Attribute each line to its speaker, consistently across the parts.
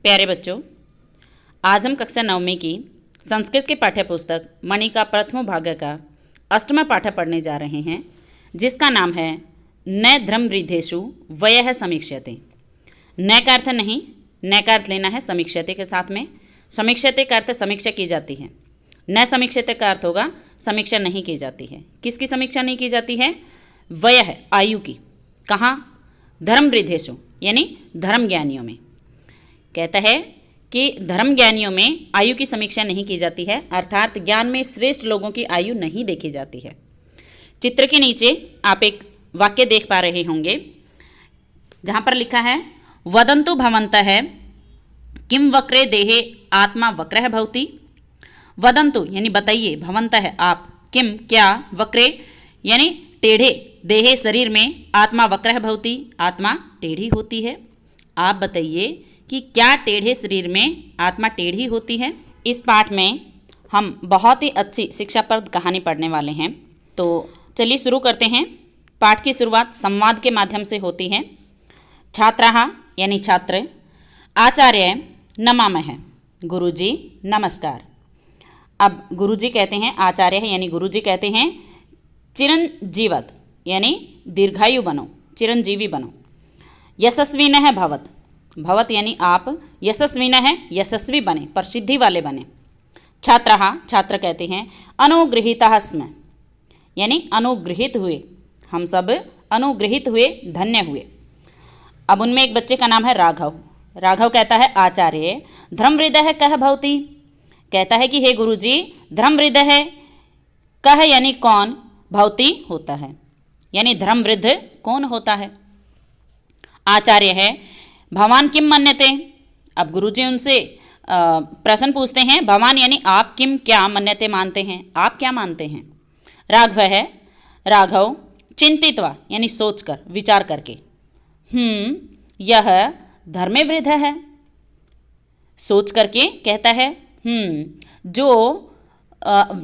Speaker 1: प्यारे बच्चों, आज हम कक्षा 9वीं की संस्कृत की पाठ्य पुस्तक मणिका प्रथमो भाग का 8वां पाठ पढ़ने जा रहे हैं, जिसका नाम है न धर्मवृद्धेषु वयः समीक्ष्यते। न का अर्थ नहीं, न का अर्थ लेना है समीक्ष्यते के साथ में। समीक्ष्यते का अर्थ समीक्षा की जाती है, न समीक्षते का अर्थ होगा समीक्षा नहीं की जाती है। किसकी समीक्षा नहीं की जाती है? वयः आयु की। कहाँ? धर्मवृद्धेषु यानी धर्म ज्ञानियों में। कहता है कि धर्म ज्ञानियों में आयु की समीक्षा नहीं की जाती है, अर्थात ज्ञान में श्रेष्ठ लोगों की आयु नहीं देखी जाती है। चित्र के नीचे आप एक वाक्य देख पा रहे होंगे, जहाँ पर लिखा है वदन्तु भवन्तः किम वक्रे देहे आत्मा वक्रः भवति। वदन्तु यानी बताइए, भवन्तः आप, किम क्या, वक्रे यानी टेढ़े, देहे शरीर में, आत्मा वक्रः भवति आत्मा टेढ़ी होती है। आप बताइए कि क्या टेढ़े शरीर में आत्मा टेढ़ी होती है। इस पाठ में हम बहुत ही अच्छी शिक्षाप्रद कहानी पढ़ने वाले हैं, तो चलिए शुरू करते हैं। पाठ की शुरुआत संवाद के माध्यम से होती है। छात्राः यानी छात्र, आचार्य नमामः, गुरुजी नमस्कार। अब गुरुजी कहते हैं, आचार्य है यानी गुरुजी कहते हैं चिरंजीवत यानी दीर्घायु बनो, चिरंजीवी बनो। यशस्विनः भवत, भवत यानी आप, यशस्विनः यशस्वी बने, प्रसिद्धि वाले बने। छात्राः छात्र कहते हैं अनुगृहीताः स्म यानी अनुगृहित हुए, हम सब अनुगृहित हुए, धन्य हुए। अब उनमें एक बच्चे का नाम है राघव। राघव कहता है आचार्य धर्मवृद्धः कः भवति। कहता है कि हे गुरुजी, धर्मवृद्धः कः यानी कौन, भवति होता है यानी धर्मवृद्ध कौन होता है। आचार्य है भवान किम मन्यते। अब गुरुजी उनसे प्रश्न पूछते हैं, भवान यानी आप, किम क्या, मन्यते मानते हैं, आप क्या मानते हैं। राघव है, राघव चिंतित्वा यानी सोचकर, विचार करके, यह धर्मे वृद्ध है, सोच करके कहता है जो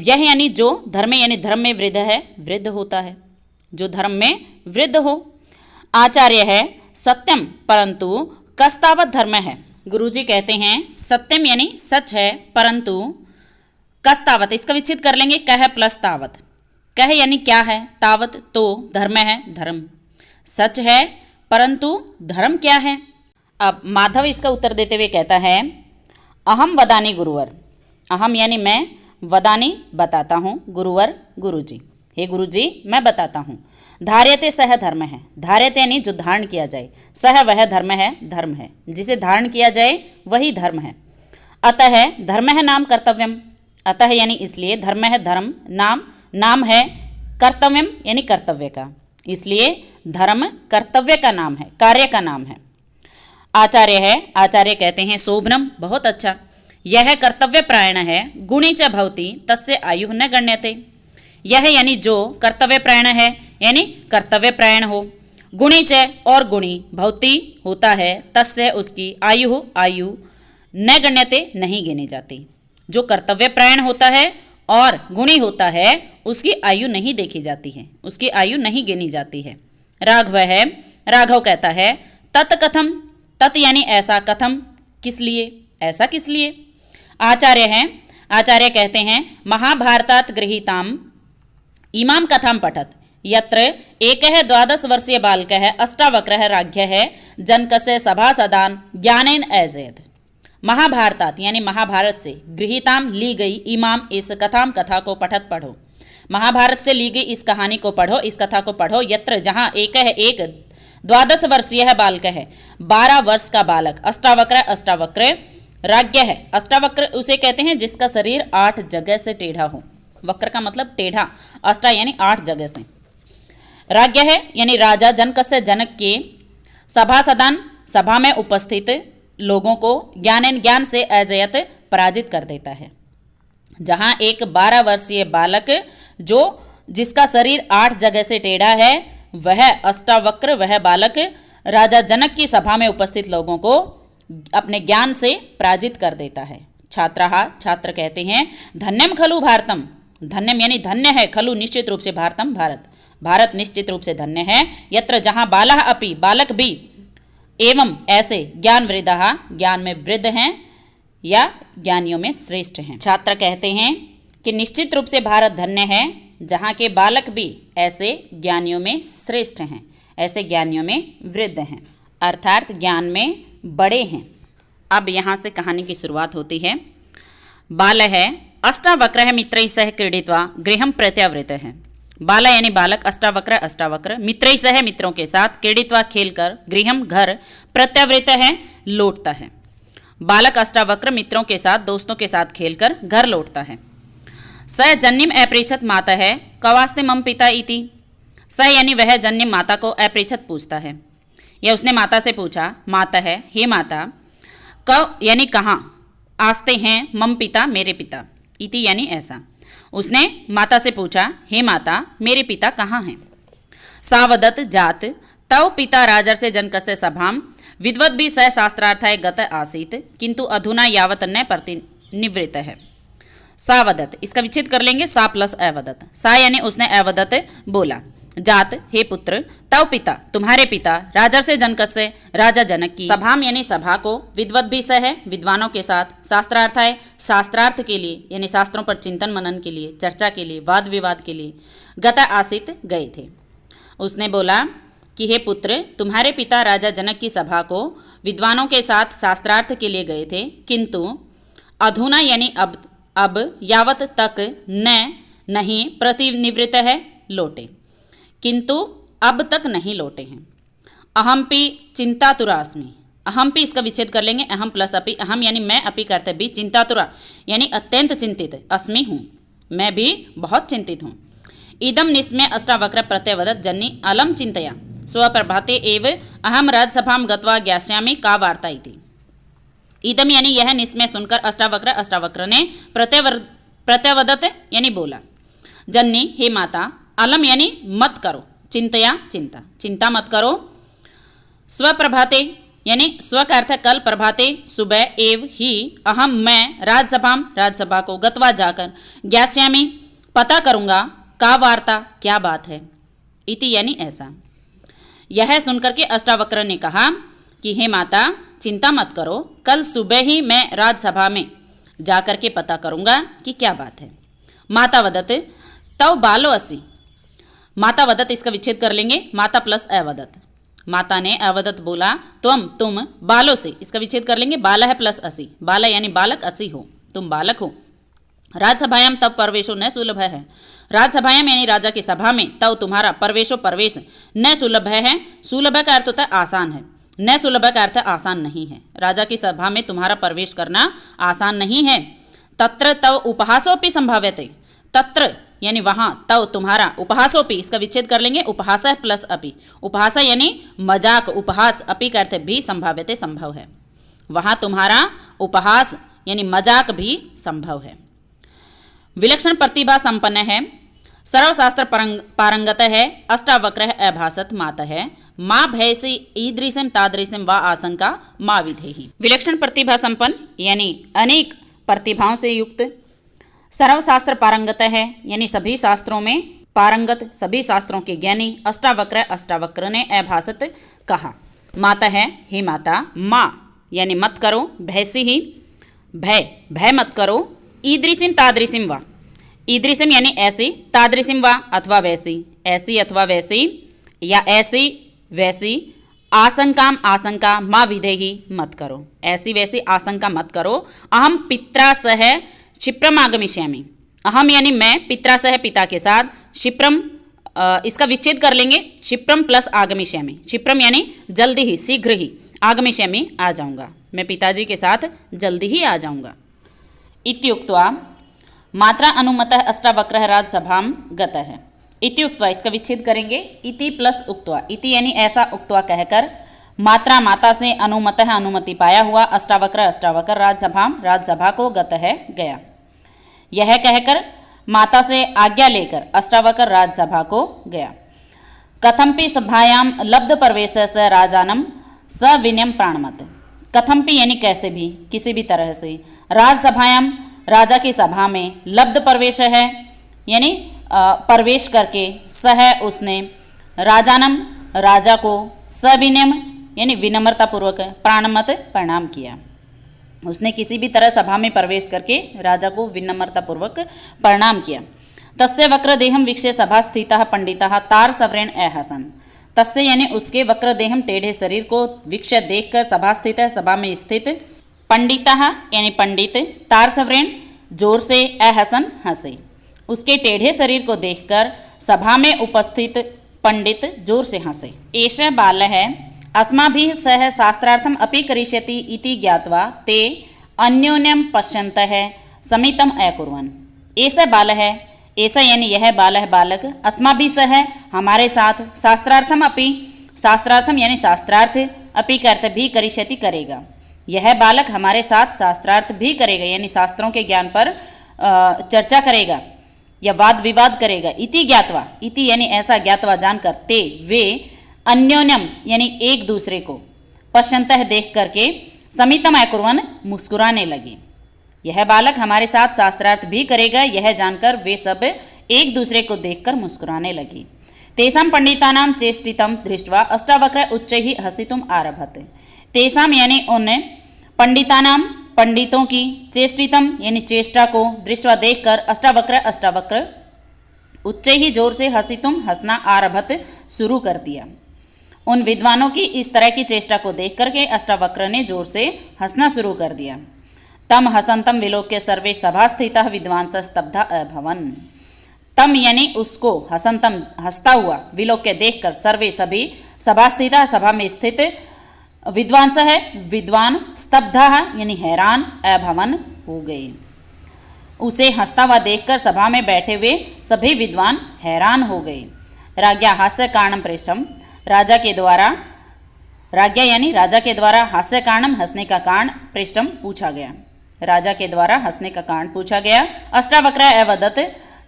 Speaker 1: यह यानी जो, धर्मे यानी धर्म में वृद्ध है, वृद्ध होता है, जो धर्म में वृद्ध हो। आचार्य है सत्यम परंतु कस्तावत धर्म है। गुरुजी कहते हैं सत्यम यानी सच है, परंतु कस्तावत इसका विच्छेद कर लेंगे, कह प्लस तावत। कह यानी क्या है, तावत तो धर्म है, धर्म सच है, परंतु धर्म क्या है। अब माधव इसका उत्तर देते हुए कहता है अहम वदानी गुरुवर। अहम यानी मैं, वदानी बताता हूँ, गुरुवर गुरुजी, हे गुरुजी मैं बताता हूँ। धार्यते सह धर्म है, धार्यते यानी जो धारण किया जाए, सह वह धर्म है, धर्म है, जिसे धारण किया जाए वही धर्म है। अतः धर्म है नाम कर्तव्यम, अतः यानी इसलिए, धर्म है धर्म, नाम नाम है, कर्तव्यम यानी कर्तव्य का, इसलिए धर्म कर्तव्य का नाम है, कार्य का नाम है। आचार्य है, आचार्य कहते हैं शोभनम बहुत अच्छा, यह कर्तव्य प्रायण है, गुणी च भवति तस्य आयु न गण्यते। यह यानी जो कर्तव्य प्रायण है यानी कर्तव्य प्रायण हो, गुणी च और गुणी, भवति होता है, तस्य उसकी, आयु आयु, न गण्यते नहीं गिनी जाती। जो कर्तव्य प्रायण होता है और गुणी होता है उसकी आयु नहीं देखी जाती है, उसकी आयु नहीं गिनी जाती है। राघव है, राघव कहता है तत् कथम, तत् यानी ऐसा, कथम किस लिए, ऐसा किस लिए। आचार्य है, आचार्य कहते हैं महाभारतात गृहीताम इमाम कथाम पठत यत्र एकः 12 वर्षीय बालकः अष्टावक्रः राज्ञः जनकस्य सभासदान ज्ञानेन अजयत। महाभारतात यानी महाभारत से, गृहीताम ली गई, इमाम इस कथाम कथा को पठत पढ़ो, महाभारत से ली गई इस कहानी को पढ़ो, इस कथा को पढ़ो। यत्र जहाँ एकः एक 12 वर्षीय बालक है, 12 वर्ष का बालक, अष्टावक्र अष्टावक्र राज्ञ है, अष्टावक्र उसे कहते हैं जिसका शरीर 8 जगह से टेढ़ा हो, वक्र का मतलब टेढ़ा, अष्टा यानी 8 जगह से। राज्ञ है यानी राजा, जनकस्य जनक के, सभासदान सभा में उपस्थित लोगों को, ज्ञानेन ज्ञान से, अजयत पराजित कर देता है। जहाँ एक 12 वर्षीय बालक जो जिसका शरीर 8 जगह से टेढ़ा है, वह अष्टावक्र, वह बालक राजा जनक की सभा में उपस्थित लोगों को अपने ज्ञान से पराजित कर देता है। छात्राः छात्र कहते हैं धन्यम खलु भारतम, धन्यम यानी धन्य है, खलु निश्चित रूप से, भारतम भारत, भारत निश्चित रूप से धन्य है। यत्र जहाँ बालः अपि बालक भी एवं ऐसे ज्ञान वृद्धा ज्ञान में वृद्ध हैं या ज्ञानियों में श्रेष्ठ हैं। छात्र कहते हैं कि निश्चित रूप से भारत धन्य है जहाँ के बालक भी ऐसे ज्ञानियों में श्रेष्ठ हैं, ऐसे ज्ञानियों में वृद्ध हैं, अर्थात ज्ञान में बड़े हैं। अब यहाँ से कहानी की शुरुआत होती है। बाल है अष्टावक्र मित्रैः सह क्रीडित्वा गृहं प्रत्यावृत है। बाल यानी बालक, अष्टावक्र मित्रैः सह मित्रों के साथ क्रीडित्वा खेलकर गृहं घर प्रत्यावृत है लौटता है। बालक अष्टावक्र मित्रों के साथ दोस्तों के साथ खेलकर घर लौटता है। स जन्निम अपृच्छत माता है कवास्ते मम पिता इति। स यानी वह जन्निम माता को अपृच्छत पूछता है, या उसने माता से पूछा, माता है हे माता, क यानी कहाँ, आस्ते हैं मम पिता मेरे पिता, इति यानी ऐसा। उसने माता से पूछा, हे माता मेरे पिता कहाँ हैं। सावदत जात तव पिता राजर्षे जनकस्य सभाम विद्वद्भिः सह शास्त्रार्थाय गत आसीत् किंतु अधुना यावत् न प्रतिनिवृत्त है। सावदत इसका विच्छेद कर लेंगे, सा प्लस अवदत। सा यानी उसने अवदत बोला, जात हे पुत्र, तव पिता तुम्हारे पिता, राजर्षे जनकस्य राजा जनक की, सभाम यानी सभा को, विद्वद्भिः सह विद्वानों के साथ, शास्त्रार्थाय शास्त्रार्थ के लिए यानी शास्त्रों पर चिंतन मनन के लिए, चर्चा के लिए, वाद विवाद के लिए, गत आसीत गए थे। उसने बोला कि हे पुत्र तुम्हारे पिता राजा जनक की सभा को विद्वानों के साथ शास्त्रार्थ के लिए गए थे, किंतु अधुना यानी अब यावत तक नहीं प्रतिनिवृत्त है लौटे, किंतु अब तक नहीं लौटे हैं। अहमपि चिंतातुरास्मि, अहमपि इसका विच्छेद कर लेंगे, अहम प्लस अपि, अहम यानी मैं, अपि करते भी, चिंतातुरा यानी अत्यंत चिंतित, अस्मि हूँ मैं भी बहुत चिंतित हूँ। इदम निस्मय अष्टावक्र प्रत्यवदत जन्नी अलम चिंतया स्वप्रभाते एव अहम राज्यसभां गत्वा ज्ञास्यामि का वार्ता इति। इदम यानी यह निस्मय सुनकर अष्टावक्र ने प्रत्यवदत यानी बोला, जन्नी हे माता, अलम यानी मत करो, चिंतया चिंता मत करो, स्वप्रभाते यानी स्व का अर्थ कल, प्रभाते सुबह, एव ही अहम मैं, राजसभा को, गत्वा जाकर, ज्ञास्यामि पता करूँगा, का वार्ता क्या बात है, इति यानी ऐसा। यह सुनकर के अष्टावक्र ने कहा कि हे माता चिंता मत करो, कल सुबह ही मैं राजसभा में जाकर के पता करूँगा कि क्या बात है। माता वदत तव बालो असि, माता वदत इसका विच्छेद कर लेंगे, माता प्लस अवदत। माता ने अवदत बोला, तुम बालो से इसका विच्छेद कर लेंगे, बाला है प्लस असि, बाला यानी बालक, असि हो तुम बालक हो। राजसभायाम तब प्रवेशो न सुलभ है, राजसभायाम यानी राजा की सभा में, तब तुम्हारा प्रवेश न सुलभ है। सुलभ का अर्थ होता है आसान है, न सुलभ का अर्थ आसान नहीं है। राजा की सभा में तुम्हारा प्रवेश करना आसान नहीं है। तत्र तव उपहासोपि संभाव्यते, तत्र यानी वहाँ, तव तुम्हारा, उपहासोपि इसका विच्छेद कर लेंगे, उपहास प्लस अपि, उपहास यानी मजाक, उपहास, अपि का अर्थ भी संभाव्यते संभव है, वहाँ तुम्हारा उपहास यानी मजाक भी संभव है। विलक्षण प्रतिभा संपन्न है, सर्वशास्त्र पारंगत है, अष्टावक्र अभासत माता है, माँ भयसी ईदृशम तादृशम व आशंका माँ विधेहि। विलक्षण प्रतिभा संपन्न यानी अनेक प्रतिभाओं से युक्त, सर्वशास्त्र पारंगत है यानी सभी शास्त्रों में पारंगत, सभी शास्त्रों के ज्ञानी, अष्टावक्र ने अभासत कहा, माता है हे माता, माँ यानी मत करो, भयसी ही भय मत करो, ईदृशम तादृशम व, ईदृशम यानी ऐसी, तादृशम व अथवा वैसी, ऐसी अथवा वैसी या ऐसी वैसी, आशंका माँ विधेहि मत करो, ऐसी वैसी आशंका मत करो। अहम पित्रा सह क्षिप्रम आगमिष्यामि, अहम यानी मैं, पित्रा सह पिता के साथ, क्षिप्रम इसका विच्छेद कर लेंगे, क्षिप्रम प्लस आगमिष्यामि, क्षिप्रम यानी जल्दी ही, शीघ्र ही, आगमिष्यामि आ जाऊँगा, मैं पिताजी के साथ जल्दी ही आ जाऊँगा। इत्युक्त्वा मात्रा अनुमतः अष्टावक्रः राजसभां गतः, इत्युक्त्वा इसका विच्छेद करेंगे, इति प्लस उक्त्वा, इति यानी ऐसा, उक्त्वा कहकर, माता से अनुमतः अनुमति पाया हुआ, अष्टावक्र राजसभा को गतः गया, यह कहकर माता से आज्ञा लेकर अष्टावक्र राजसभा को गया। कथमपि सभायाम लब्ध प्रवेशस्य राजानम सविनयम प्राणमत, कथमपि यानी कैसे भी, किसी भी तरह से, राजसभायाम राजा की सभा में, लब्ध प्रवेश है यानी प्रवेश करके, सह उसने, राजानम राजा को, सविनयम यानी विनम्रतापूर्वक प्राणमत प्रणाम किया। उसने किसी भी तरह सभा में प्रवेश करके राजा को विनम्रतापूर्वक प्रणाम किया। तस्य वक्रदेहम वीक्ष्य सभा स्थितः पंडितः तार सव्रेण अहसन। तस्य यानी उसके वक्रदेहम टेढ़े शरीर को वीक्ष्य देखकर सभा स्थित है सभा में स्थित पंडितः यानी पंडित तार सव्रेण जोर से अहसन हंसे। उसके टेढ़े शरीर को देखकर सभा में उपस्थित पंडित जोर से हंसे। एषः बालः अस्माभिः सह शास्त्रार्थम अपि करिष्यति इति ज्ञात्वा ते अन्योन्यम पश्यन्तः समितम अकुर्वन्। ऐसा बालः ऐसा यानी यह बालः बालक अस्माभिः सह हमारे साथ शास्त्रार्थम अपि शास्त्रार्थम यानी शास्त्रार्थ अपि का अर्थ भी करिष्यति करेगा। यह बालक हमारे साथ शास्त्रार्थ भी करेगा यानी शास्त्रों के ज्ञान पर चर्चा करेगा या वाद विवाद करेगा। इति ज्ञात्वा इति यानी ऐसा ज्ञात्वा जानकर ते वे अन्योन्यम यानी एक दूसरे को पश्यन्तः देख करके समितम अकुर्वन् मुस्कुराने लगे। यह बालक हमारे साथ शास्त्रार्थ भी करेगा यह जानकर वे सब एक दूसरे को देखकर मुस्कुराने लगे। तेषां पंडितानां चेष्टितं दृष्ट्वा अष्टावक्र उच्चैः हसितुम् आरभत। तेषां यानी उन पंडितानां पंडितों की चेष्टितम यानी चेष्टा को दृष्टवा देखकर अष्टावक्र उच्च ही जोर से हसितुम हंसना आरभत शुरू कर दिया। उन विद्वानों की इस तरह की चेष्टा को देख करके अष्टावक्र ने जोर से हंसना शुरू कर दिया। तम हसंतम विलोक्य सर्वे सभा स्थितः विद्वांस स्तब्धा अभवन्। तम यानी उसको हसंतम हंसता हुआ विलोक्य देखकर सर्वे सभी सभा स्थितः सभा में स्थित विद्वांस है विद्वान स्तब्धा यानी हैरान अभवन हो गए। उसे हंसता हुआ देखकर सभा में बैठे हुए सभी विद्वान हैरान हो गए। राज्ञा हास्य कारणम पृष्ठम राजा के द्वारा राज्ञा यानी राजा के द्वारा हास्य कारणम हंसने का कारण पृष्ठम पूछा गया। राजा के द्वारा हंसने का कारण पूछा गया। अष्टावक्र अवदत्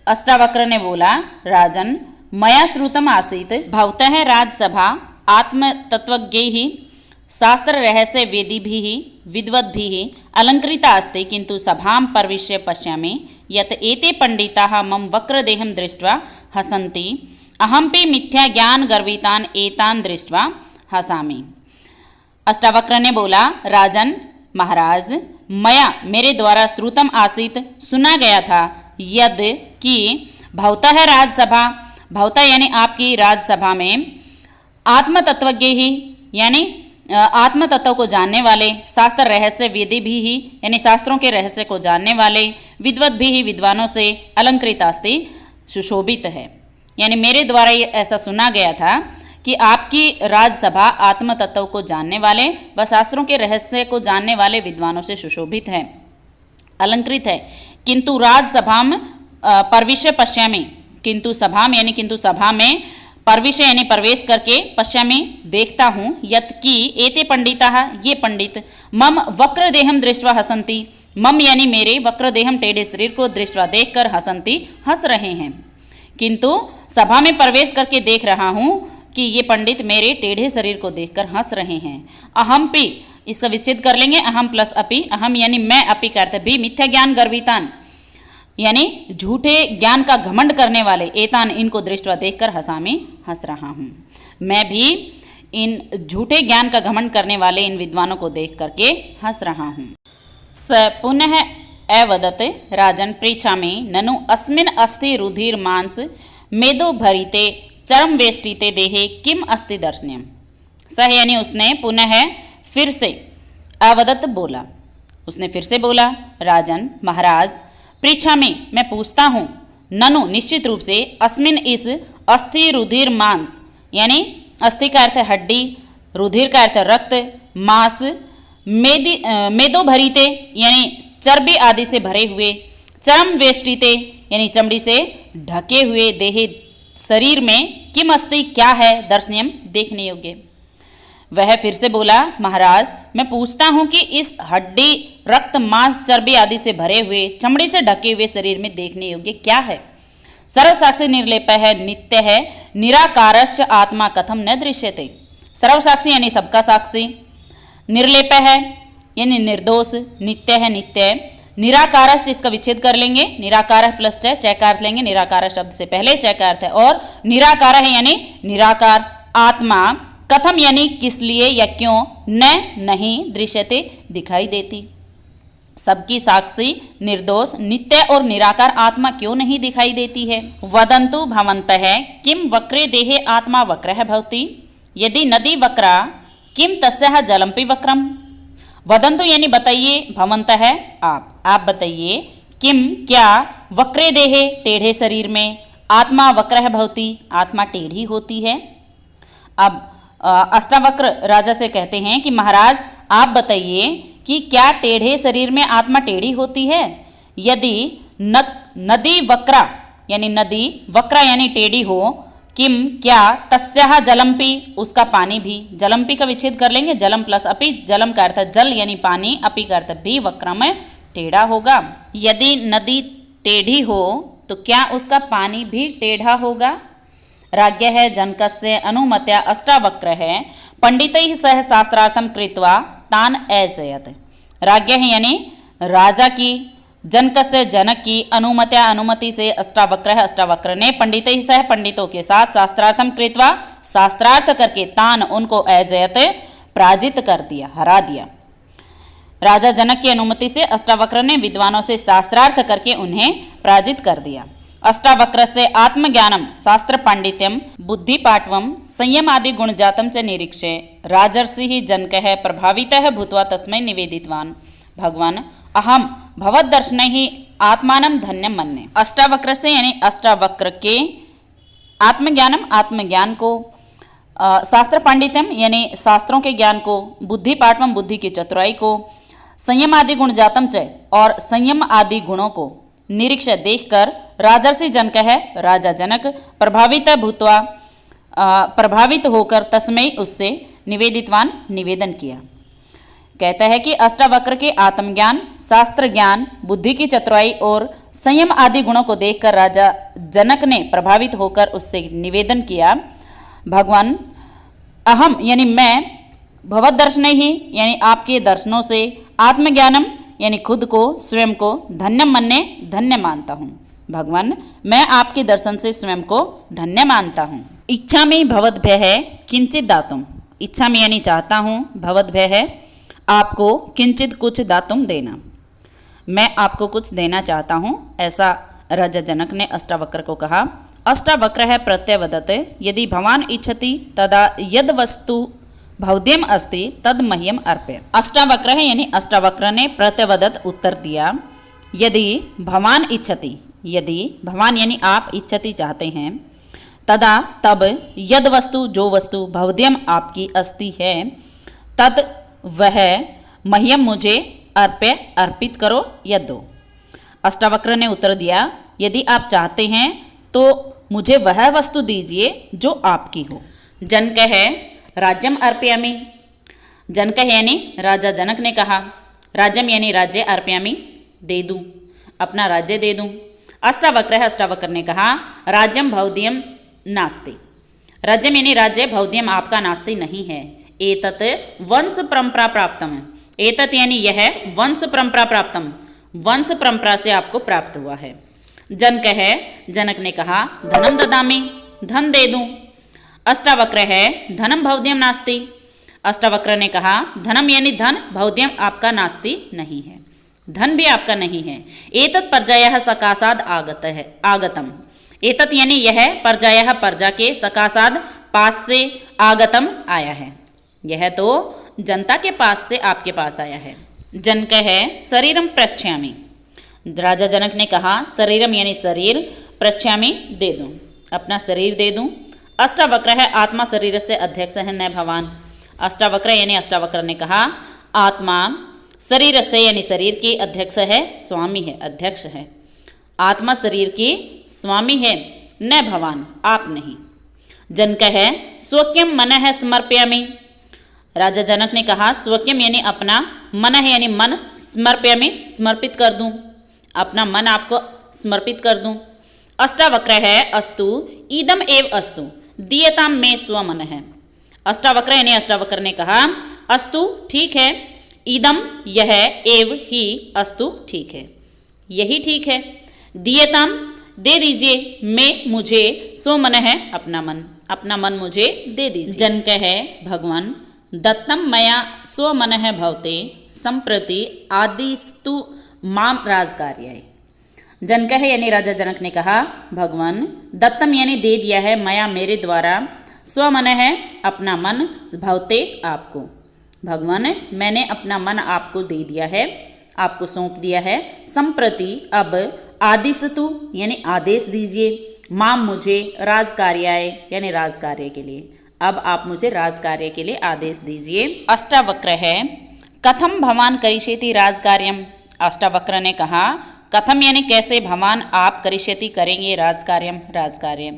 Speaker 1: अष्टावक्र ने बोला राजन मया श्रुतम आसीत् भवतः राजसभा आत्मतत्त्वज्ञैः शास्त्र रहस्य वेदिभिः विद्वद्भिः अलङ्कृता अस्ति किन्तु सभां प्रविश्य पश्यामि यत् एते पंडिताः मम वक्रदेहं दृष्ट्वा हसन्ति अहमपि मिथ्या ज्ञान गर्वितान् एतान् दृष्ट्वा हसामि। अष्टावक्र ने बोला राजन महाराज मया मेरे द्वारा श्रुतम आसीत सुना गया था यद कि भवतः राजसभा भवता यानी आपकी राजसभा में आत्मतत्वज्ञ ही यानी आत्म तत्व को जानने वाले शास्त्र रहस्य वेदी भी ही यानी शास्त्रों के रहस्य को जानने वाले विद्वत भी ही विद्वानों से अलंकृत अस्ति सुशोभित है। यानी मेरे द्वारा ये ऐसा सुना गया था कि आपकी राजसभा आत्म तत्व को जानने वाले व शास्त्रों के रहस्य को जानने वाले विद्वानों से सुशोभित है अलंकृत है। किंतु राजसभा में प्रविश्य पश्यामि किंतु सभा में प्रविश्य यानी प्रवेश करके पश्यामि देखता हूँ यत् कि एते पंडिताः ये पंडित मम वक्रदेहम दृष्ट्वा हसन्ति मम यानी मेरे वक्रदेहम टेढ़े शरीर को दृष्ट्वा देखकर हसन्ति हंस रहे हैं। किंतु सभा में प्रवेश करके देख रहा हूँ कि ये पंडित मेरे टेढ़े शरीर को देखकर हंस रहे हैं। अहमपि इसका विच्छेद कर लेंगे अहम प्लस अपि अहम यानी मैं अपि का अर्थ भी मिथ्या ज्ञान गर्वितान यानी झूठे ज्ञान का घमंड करने वाले एतान इनको दृष्टवा देखकर हंसामी हंस रहा हूँ। मैं भी इन झूठे ज्ञान का घमंड करने वाले इन विद्वानों को देख करके हंस रहा हूँ। स पुनः अवदत् राजन पृच्छामि ननु अस्मिन् अस्ति रुधिर मांस मेदो भरिते चरम वेष्टिते देहे किम अस्ति दर्शनीयम। सह यानी उसने पुनः फिर से अवदत् बोला उसने फिर से बोला राजन महाराज पृच्छामि मैं पूछता हूँ ननु निश्चित रूप से अस्मिन इस अस्थि रुधिर मांस यानी अस्थि का अर्थ हड्डी रुधिर का अर्थ रक्त मांस मेदो भरीते यानी चर्बी आदि से भरे हुए चरम वेष्टिते यानी चमड़ी से ढके हुए देहे शरीर में किम अस्ति क्या है दर्शनीयम देखने योग्य। वह फिर से बोला महाराज मैं पूछता हूँ कि इस हड्डी रक्त मांस चर्बी आदि से भरे हुए चमड़ी से ढके हुए शरीर में देखने योग्य क्या है। सर्वसाक्षी निर्लेप है नित्य है निराकारश्च आत्मा कथम न दृश्यते। सर्वसाक्षी यानी सबका साक्षी निर्लेप है यानी निर्दोष नित्य है नित्य निराकारश्च इसका विच्छेद कर लेंगे निराकार प्लस चय का अर्थ लेंगे निराकार शब्द से पहले चय का अर्थ है और निराकार है यानी निराकार आत्मा कथम यानी किस लिए या क्यों, न नहीं दृश्यते दिखाई देती, सबकी साक्षी निर्दोष नित्य और निराकार आत्मा क्यों नहीं दिखाई देती है। वदन्तु भवन्तः किम वक्रे देहे आत्मा वक्रः भवति, यदि नदी वक्रा किम तस्यः जलमपि वक्रम। वदन्तु यानी बताइए, भवन्तः आप बताइए, किम क्या, वक्रे देहे टेढ़े शरीर में, आत्मा वक्रः भवति आत्मा टेढ़ी होती है। अब अष्टावक्र राजा से कहते हैं कि महाराज आप बताइए कि क्या टेढ़े शरीर में आत्मा टेढ़ी होती है। यदि नदी वक्रा यानी नदी वक्रा यानी टेढ़ी हो, किम क्या, तस्याः जलमपि उसका पानी भी, जलमपि का विच्छेद कर लेंगे, जलम प्लस अपि, जलम का अर्थ जल यानी पानी, अपि का अर्थ भी वक्रम टेढ़ा होगा। यदि नदी टेढ़ी हो तो क्या उसका पानी भी टेढ़ा होगा। राज्ञ है जनकस्य अनुमत्या अष्टावक्र है पंडितैः सह शास्त्रार्थम कृत्वा तान ऐजयत। राज्ञ है यानी राजा की, जनक से जनक की, अनुमत्या अनुमति से अष्टावक्र है अष्टावक्र ने, पंडितैः सह पंडितों के साथ, शास्त्रार्थम कृत्वा शास्त्रार्थ करके, तान उनको ऐजयत पराजित कर दिया, हरा दिया। राजा जनक की अनुमति से अष्टावक्र ने विद्वानों से शास्त्रार्थ करके उन्हें पराजित कर दिया। अष्टावक्र से आत्मज्ञानम शास्त्र पांडित्यम बुद्धि पाटवम संयम आदि गुण जातम च निरीक्षे राजर्षि जनकः प्रभावितः भूत्वा तस्मै निवेदितवान भगवान अहम भवद्दर्शन ही आत्मानं धन्यम मन्ये। अष्टावक्र से यानी अष्टावक्र के आत्मज्ञानम आत्मज्ञान को, शास्त्र पांडित्यम यानी शास्त्रों के ज्ञान को, बुद्धि पाटवम बुद्धि की चतुराई को, संयम आदि गुण जातम च और संयम आदि गुणों को निरीक्ष देखकर राजर्षि जनक है राजा जनक प्रभावित भूत्वा प्रभावित होकर तस्मै उससे निवेदितवान निवेदन किया। कहता है कि अष्टावक्र के आत्मज्ञान, शास्त्र ज्ञान, बुद्धि की चतुराई और संयम आदि गुणों को देखकर राजा जनक ने प्रभावित होकर उससे निवेदन किया, भगवान अहम यानी मैं, भगवत दर्शन ही यानी आपके दर्शनों से, आत्मज्ञानम यानी खुद को स्वयं को, धन्य मन्ने धन्य मानता हूँ। भगवान मैं आपके दर्शन से स्वयं को धन्य मानता हूँ। इच्छा में भवद्भय है किंचित दातुम, इच्छा में यानी चाहता हूँ, भवद्भय है आपको, किंचित कुछ दातुम देना, मैं आपको कुछ देना चाहता हूँ, ऐसा राजा जनक ने अष्टावक्र को कहा। अष्टावक्र है प्रत्यवदत यदि भवान इच्छति तदा यद वस्तु भवद्यम अस्ति तद मह्यम अर्पय। अष्टावक्र है यानी अष्टावक्र ने प्रत्यवदत उत्तर दिया, यदि भवान इच्छति, यदि भवान यानी आप, इच्छति चाहते हैं, तदा तब, यद वस्तु जो वस्तु, भवद्यम आपकी अस्ति है, तद वह, मह्यम मुझे, अर्पय अर्पित करो या दो। अष्टावक्र ने उत्तर दिया, यदि आप चाहते हैं तो मुझे वह वस्तु दीजिए जो आपकी हो। जनक है राज्यम अर्पयामि, जनक यानी राजा जनक ने कहा, राज्यम यानी राज्य, अर्पयामि दे दूं, अपना राज्य दे दूं। अष्टावक्र है अष्टावक्र ने कहा, राज्यम भवद्यम नास्ति, राज्यम यानी राज्य, भवद्यम आपका नास्ति नहीं है। एतत् वंश परंपरा प्राप्तम, एतत् यानी यह वंश परंपरा प्राप्तम, वंश परंपरा से आपको प्राप्त हुआ है। जनक है जनक ने कहा, धनम ददामि धन दे दूं। अष्टावक्र है धनम भवद्यम नास्ति, अष्टावक्र ने कहा धनम यानी धन, भवद्यम आपका नास्ति नहीं है, धन भी आपका नहीं है। एतत् पर्यायः सकाशाद आगत है, आगतम, एतत् यानी यह, पर्यायः पर्जा के, सकाशाद पास से, आगतम आया है, यह तो जनता के पास से आपके पास आया है। जनक है शरीरम प्रक्ष्यामि, राजा जनक ने कहा शरीरम यानी शरीर, प्रक्ष्यामि दे दूं, अपना शरीर दे दूं। अष्टावक्र है आत्मा शरीर से अध्यक्ष है न भवान, अष्टावक्र यानी अष्टावक्र ने कहा आत्मा शरीर से यानी शरीर की अध्यक्ष है, स्वामी है, अध्यक्ष है, आत्मा शरीर की स्वामी है, न भवान आप नहीं। जनक है स्वक्यम मन है समर्पयामि, राजा जनक ने कहा स्वक्यम यानी अपना, मन है यानी मन, समर्पयामि समर्पित कर दूं, अपना मन आपको समर्पित कर दूं। अष्टावक्र है अस्तु इदम एव अस्तु दीयताम में स्वमन है, अष्टावक्र यानी अष्टावक्र ने कहा अस्तु ठीक है, इदम यह, एव ही, अस्तु ठीक है, यही ठीक है, दीयताम दे दीजिए, मैं मुझे, स्वमन है अपना मन, अपना मन मुझे दे दीजिए। जनक है भगवान दत्तम मया स्वमनः भवते संप्रति आदिस्तु माम राजकार्याय। जनक है यानी राजा जनक ने कहा, भगवान दत्तम यानी दे दिया है, मया मेरे द्वारा, स्वमन है अपना मन, भवते आपको, भगवान मैंने अपना मन आपको दे दिया है, आपको सौंप दिया है। संप्रति अब, आदिस्तु यानी आदेश दीजिए, माम मुझे, राजकार्याय यानी राजकार्य के लिए, अब आप मुझे राजकार्य के लिए आदेश दीजिए। अष्टावक्र है कथम भवान करिष्यति राजकार्यम। अष्टावक्र ने कहा कथम यानी कैसे, भवान आप करिष्यति करेंगे, राजकार्यम राजकार्य,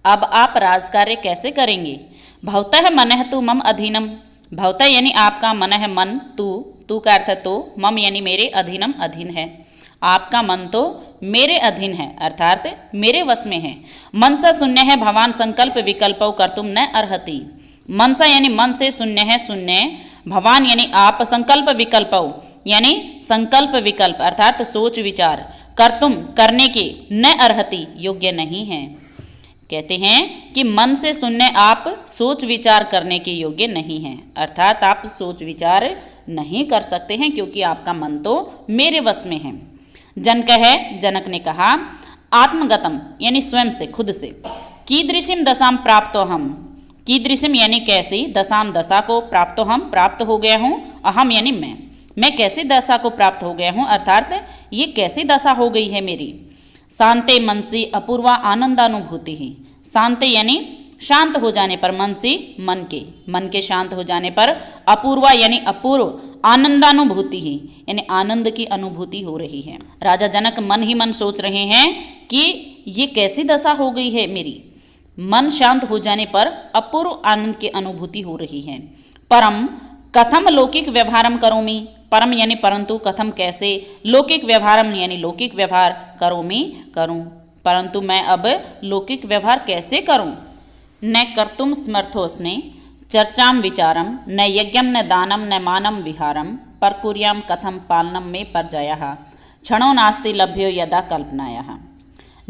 Speaker 1: अब आप राजकार्य कैसे करेंगे। भवतः मनः तु मम अधीनम। भवतः यानी आपका, मन है मन, तू का अर्थ तो, मम यानी मेरे, अधीनम अधीन है, आपका मन तो मेरे अधीन है अर्थात मेरे वश में है। मनसा शून्य है भवान संकल्प विकल्पौ कर्तुम न अर्हति। मनसा यानी मन से शून्य है, शून्य, भवान यानी आप, संकल्प विकल्पौ यानी संकल्प विकल्प अर्थात सोच विचार, कर्तुम करने के, न अर्हति योग्य नहीं है। कहते हैं कि मन से शून्य आप सोच विचार करने के योग्य नहीं हैं, अर्थात आप सोच विचार नहीं कर सकते हैं क्योंकि आपका मन तो मेरे वश में है। जनक है जनक ने कहा आत्मगतम यानी स्वयं से, खुद से, कीदृशिम दशाम प्राप्तो हम, कीदृशिम यानी कैसी, दशाम दशा को, प्राप्तो हम प्राप्त हो गया हूँ, अहम यानी मैं कैसी दशा को प्राप्त हो गया हूँ अर्थात ये कैसी दशा हो गई है मेरी। शांते मनसी अपूर्वा आनंदानुभूति ही, शांते यानी शांत हो जाने पर, मनसी मन के शांत हो जाने पर, अपूर्वा यानी अपूर्व, आनंदानुभूति ही यानी आनंद की अनुभूति हो रही है। राजा जनक मन ही मन सोच रहे हैं कि ये कैसी दशा हो गई है मेरी, मन शांत हो जाने पर अपूर्व आनंद की अनुभूति हो रही है। परम कथम लौकिक व्यवहारम करोमि, परम यानी परंतु, कथम कैसे, लौकिक व्यवहारम यानी लौकिक व्यवहार, करोमि करूं, परंतु मैं अब लौकिक व्यवहार कैसे करूं। न कर्तुम समर्थोस्मि चर्चाम विचारम, न यज्ञम न दानम न मानम विहारम, पर कुर्याम कथम पालनम में परजयः, क्षणो नास्ति लभ्यो यदा कल्पनायः।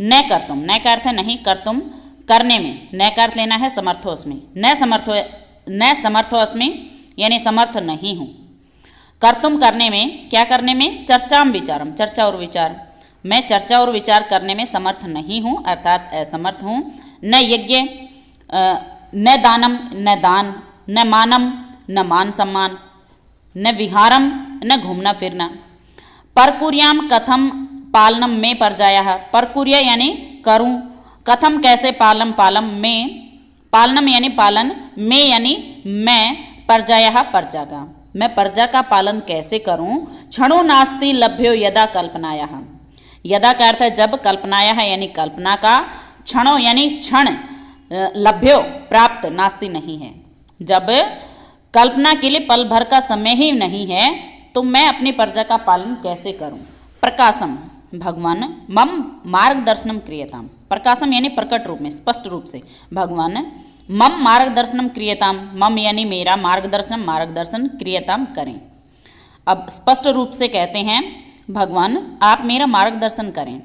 Speaker 1: न कर्तुम, न का अर्थ नहीं, कर्तुम करने में, न का अर्थ लेना है समर्थोस्मि, न समर्थोस्मि यानी समर्थ नहीं हूँ। कर्तुम करने में, क्या करने में, चर्चाम विचारम चर्चा और विचार, मैं चर्चा और विचार करने में समर्थ नहीं हूँ अर्थात असमर्थ हूँ। न यज्ञ न दानम न दान, न मानम न मान सम्मान, न विहारम न घूमना फिरना, परकुर्याम कथम पालनम में परजाया, परकुर्या यानी करूं, कथम कैसे, पालम पालम में, पालनम यानी पालन, में यानी मैं, परजाया प्रजा का, मैं प्रजा का पालन कैसे करूं। क्षणो नास्ति लभ्यो यदा कल्पनाया, यदा का अर्थ है जब, कल्पनाया है यानी कल्पना का, क्षणों यानी क्षण, लभ्यो प्राप्त, नास्ति नहीं है, जब कल्पना के लिए पल भर का समय ही नहीं है तो मैं अपनी प्रजा का पालन कैसे करूं। प्रकाशम भगवान मम मार्गदर्शनम क्रियताम, प्रकाशम यानी प्रकट रूप में, स्पष्ट रूप से, भगवान मम मार्गदर्शनम क्रियताम, मम यानी मेरा, मार्गदर्शन क्रियताम करें। अब स्पष्ट रूप से कहते हैं भगवान आप मेरा मार्गदर्शन करें।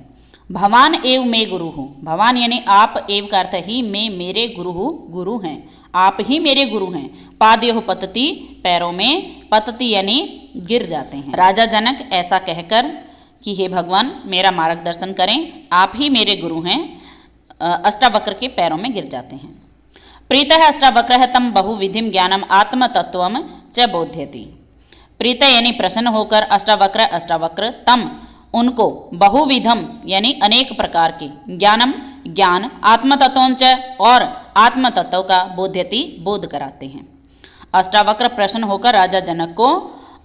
Speaker 1: भवान एव मे गुरु हो, भवान यानी आप, एव का अर्थ ही, मैं मेरे गुरु हैं, आप ही मेरे गुरु हैं। पादयोः पतति पैरों में, पतति यानी गिर जाते हैं। राजा जनक ऐसा कहकर कि हे भगवान मेरा मार्गदर्शन करें, आप ही मेरे गुरु हैं, अष्टावक्र के पैरों में गिर जाते हैं। प्रीतः अष्टावक्रः तम बहुविधिम ज्ञानम आत्मतत्वम च बोध्यति, प्रीत यानी प्रसन्न होकर, अष्टावक्र तम उनको, बहुविधम यानी अनेक प्रकार के, ज्ञानम ज्ञान, आत्मतत्वं च और आत्मतत्व का, बोध्यति बोध कराते हैं। अष्टावक्र प्रसन्न होकर राजा जनक को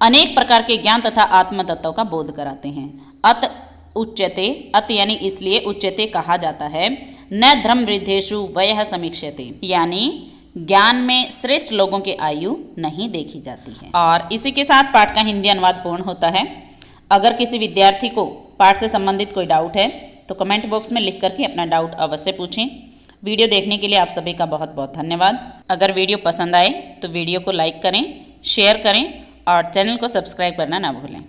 Speaker 1: अनेक प्रकार के ज्ञान तथा आत्मतत्व का बोध कराते हैं। अत उच्यते, अत यानी इसलिए, उच्यते कहा जाता है, न धर्म वृद्धेषु वयः समीक्ष्यते, यानी ज्ञान में श्रेष्ठ लोगों की आयु नहीं देखी जाती है। और इसी के साथ पाठ का हिंदी अनुवाद पूर्ण होता है। अगर किसी विद्यार्थी को पाठ से संबंधित कोई डाउट है तो कमेंट बॉक्स में लिख करके अपना डाउट अवश्य पूछें। वीडियो देखने के लिए आप सभी का बहुत बहुत धन्यवाद। अगर वीडियो पसंद आए तो वीडियो को लाइक करें, शेयर करें और चैनल को सब्सक्राइब करना ना भूलें।